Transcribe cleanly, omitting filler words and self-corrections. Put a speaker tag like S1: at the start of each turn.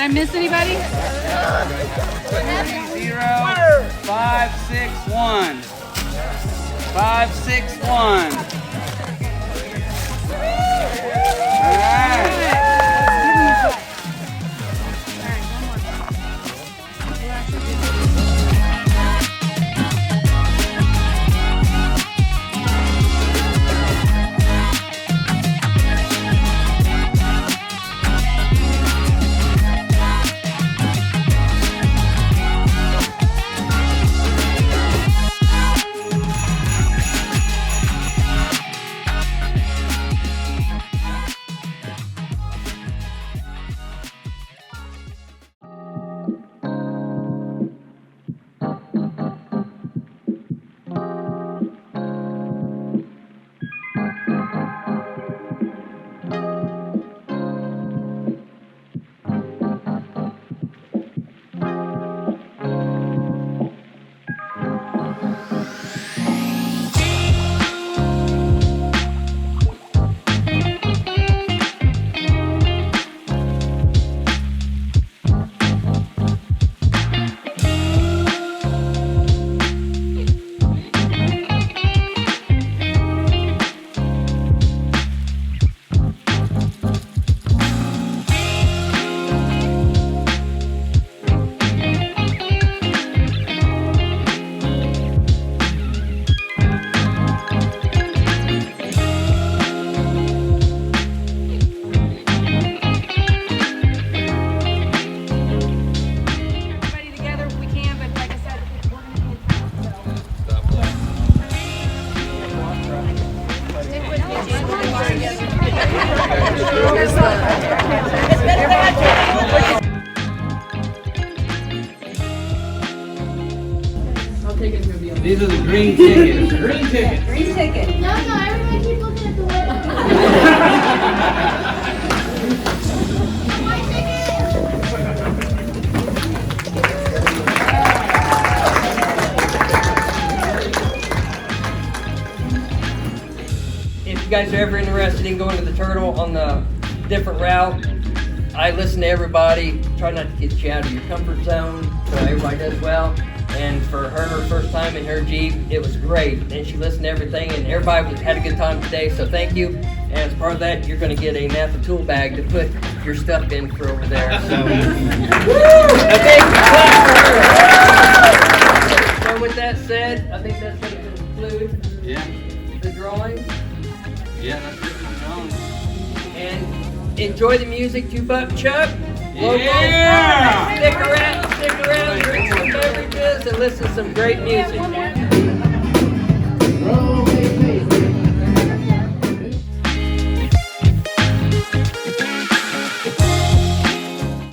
S1: I miss anybody?
S2: 561. 561. All right. These are the green tickets. Green tickets.
S3: Green ticket.
S4: No, everybody keep looking at the window. White
S5: If you guys are ever interested in going to the Turtle on the different route, I listen to everybody, try not to get you out of your comfort zone, so everybody does well. And for her first time in her Jeep, it was great. And she listened to everything, and everybody had a good time today, so thank you. And as part of that, you're going to get a NAFTA tool bag to put your stuff in for over there. So, a big clap for her. So with that said, I think that's going to conclude the drawing.
S2: Yeah, that's it for the drawing.
S5: And enjoy the music, Two Buck Chuck. Local.
S2: Yeah!
S5: Stick around, drink some beverages, and listen to some great music.